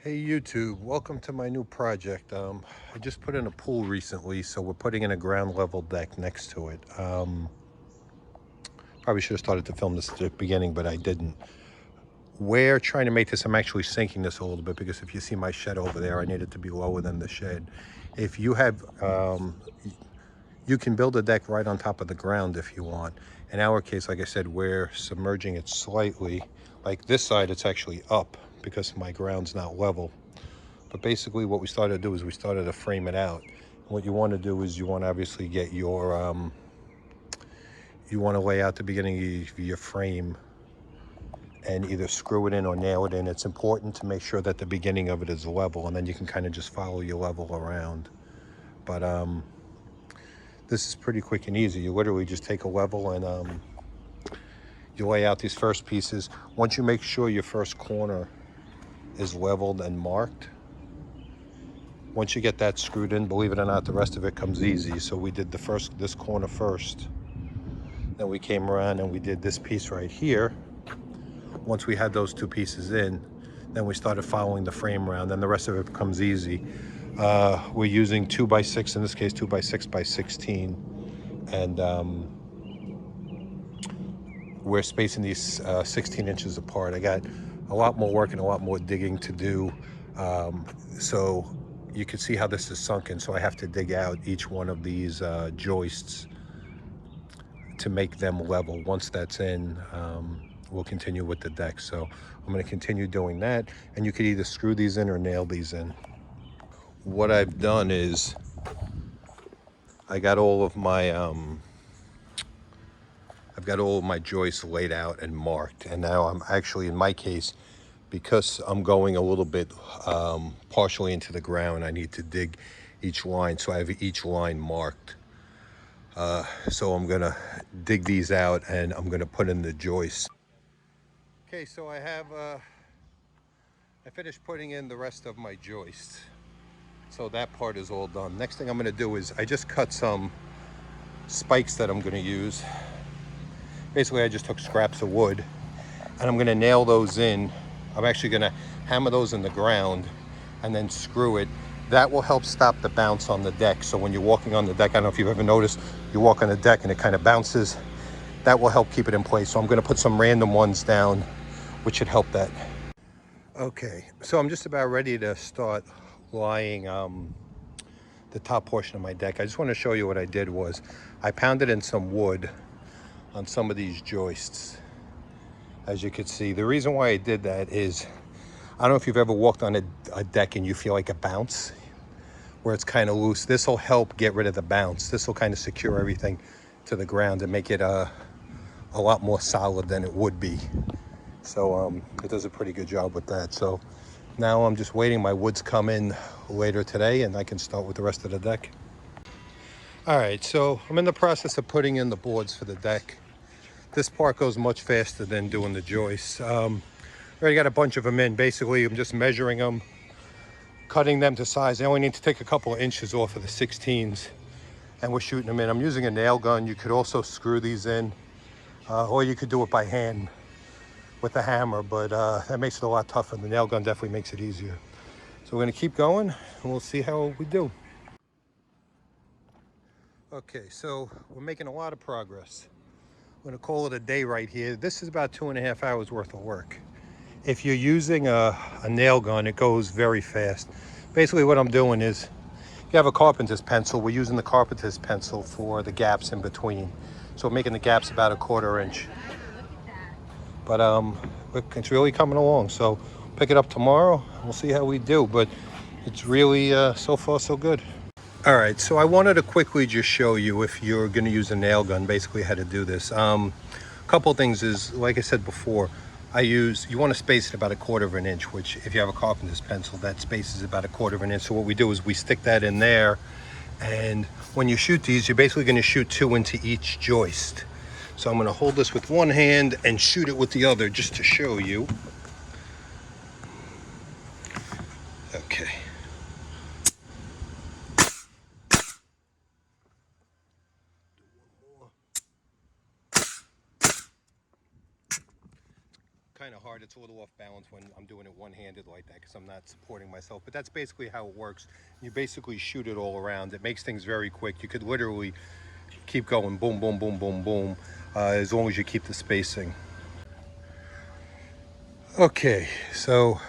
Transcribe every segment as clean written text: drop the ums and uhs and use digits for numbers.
Hey YouTube, welcome to my new project. I just put in a pool recently, so we're putting in a ground level deck next to it. Probably should have started to film this at the beginning, but I didn't. We're trying to make this, I'm actually sinking this a little bit because if you see my shed over there, I need it to be lower than the shed. If you have, you can build a deck right on top of the ground if you want. In our case, like I said, we're submerging it slightly. Like this side, it's actually up because my ground's not level. But basically what we started to do is we started to frame it out. And what you want to do is you want to obviously get your, you want to lay out the beginning of your frame and either screw it in or nail it in. It's important to make sure that the beginning of it is level, and then you can kind of just follow your level around. But this is pretty quick and easy. You literally just take a level and you lay out these first pieces. Once you make sure your first corner is leveled and marked, once you get that screwed in, believe it or not, the rest of it comes easy. So we did this corner first. Then we came around and we did this piece right here. Once we had those two pieces in, then we started following the frame around. Then the rest of it becomes easy. We're using 2x6, in this case 2x6x16. And we're spacing these 16 inches apart. I got a lot more work and a lot more digging to do. So you can see how this is sunken. So I have to dig out each one of these joists to make them level. Once that's in, we'll continue with the deck. So I'm going to continue doing that. And you could either screw these in or nail these in. What I've done is I got all of my I've got all of my joists laid out and marked, and now I'm actually, in my case, because I'm going a little bit partially into the ground, I need to dig each line, so I have each line marked. So I'm gonna dig these out and I'm gonna put in the joists. Okay, so I finished putting in the rest of my joists. So that part is all done. Next thing I'm gonna do is I just cut some spikes that I'm gonna use. Basically, I just took scraps of wood and I'm gonna nail those in. I'm actually gonna hammer those in the ground and then screw it. That will help stop the bounce on the deck. So when you're walking on the deck, I don't know if you've ever noticed, you walk on the deck and it kind of bounces. That will help keep it in place. So I'm gonna put some random ones down, which should help that. Okay, so I'm just about ready to start lying the top portion of my deck. I just want to show you what I did was I pounded in some wood on some of these joists. As you can see, the reason why I did that is, I don't know if you've ever walked on a deck and you feel like a bounce where it's kind of loose. This will help get rid of the bounce. This will kind of secure everything to the ground and make it a lot more solid than it would be. So it does a pretty good job with that. So now I'm just waiting. My woods come in later today and I can start with the rest of the deck. All right, so I'm in the process of putting in the boards for the deck. This part goes much faster than doing the joists. Already got a bunch of them in. Basically, I'm just measuring them, cutting them to size. I only need to take a couple of inches off of the 16s and we're shooting them in. I'm using a nail gun. You could also screw these in, or you could do it by hand with a hammer, but that makes it a lot tougher. The nail gun definitely makes it easier. So we're gonna keep going and we'll see how we do. Okay, so we're making a lot of progress. I'm gonna call it a day right here. This is about 2.5 hours worth of work. If you're using a nail gun, it goes very fast. Basically what I'm doing is, if you have a carpenter's pencil, we're using the carpenter's pencil for the gaps in between. So we're making the gaps about 1/4 inch. But it's really coming along. So pick it up tomorrow. We'll see how we do. But it's really so far so good. All right, so I wanted to quickly just show you, if you're going to use a nail gun, basically how to do this. A couple things is, like I said before, you want to space it about 1/4 inch, which if you have a carpenter's pencil, that space is about 1/4 inch. So what we do is we stick that in there, and when you shoot these, you're basically going to shoot 2 into each joist. So I'm going to hold this with one hand and shoot it with the other just to show you. Okay. kind of hard. It's a little off balance when I'm doing it one-handed like that because I'm not supporting myself. But that's basically how it works. You basically shoot it all around. It makes things very quick. You could literally keep going, boom, boom, boom, boom, boom, as long as you keep the spacing. Okay, so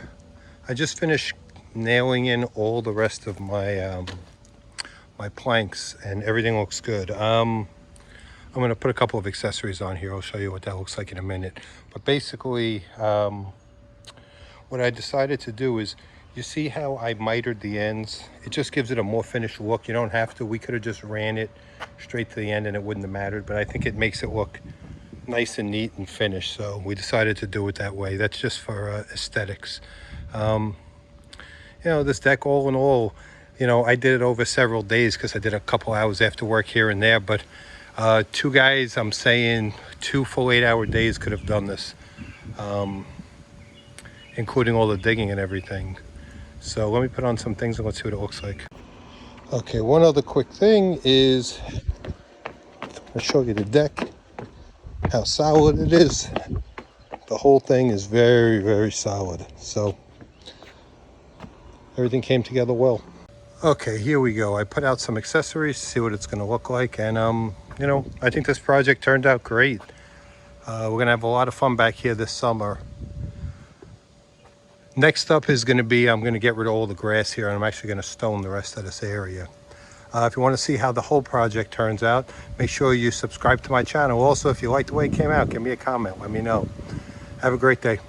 I just finished nailing in all the rest of my my planks, and everything looks good. I'm going to put a couple of accessories on here. I'll show you what that looks like in a minute. But basically, what I decided to do is, you see how I mitered the ends? It just gives it a more finished look. You don't have to. We could have just ran it straight to the end and it wouldn't have mattered. But I think it makes it look nice and neat and finished. So we decided to do it that way. That's just for aesthetics. You know, this deck, all in all, you know, I did it over several days because I did a couple hours after work here and there. But 2 guys, I'm saying 2 full 8-hour days could have done this, including all the digging and everything. So let me put on some things and let's see what it looks like. Okay, one other quick thing is, I'll show you the deck, how solid it is. The whole thing is very, very solid. So everything came together well. Okay, here we go. I put out some accessories to see what it's going to look like, and you know, I think this project turned out great. We're going to have a lot of fun back here this summer. Next up is going to be, I'm going to get rid of all the grass here, and I'm actually going to stone the rest of this area. If you want to see how the whole project turns out, make sure you subscribe to my channel. Also, if you like the way it came out, give me a comment. Let me know. Have a great day.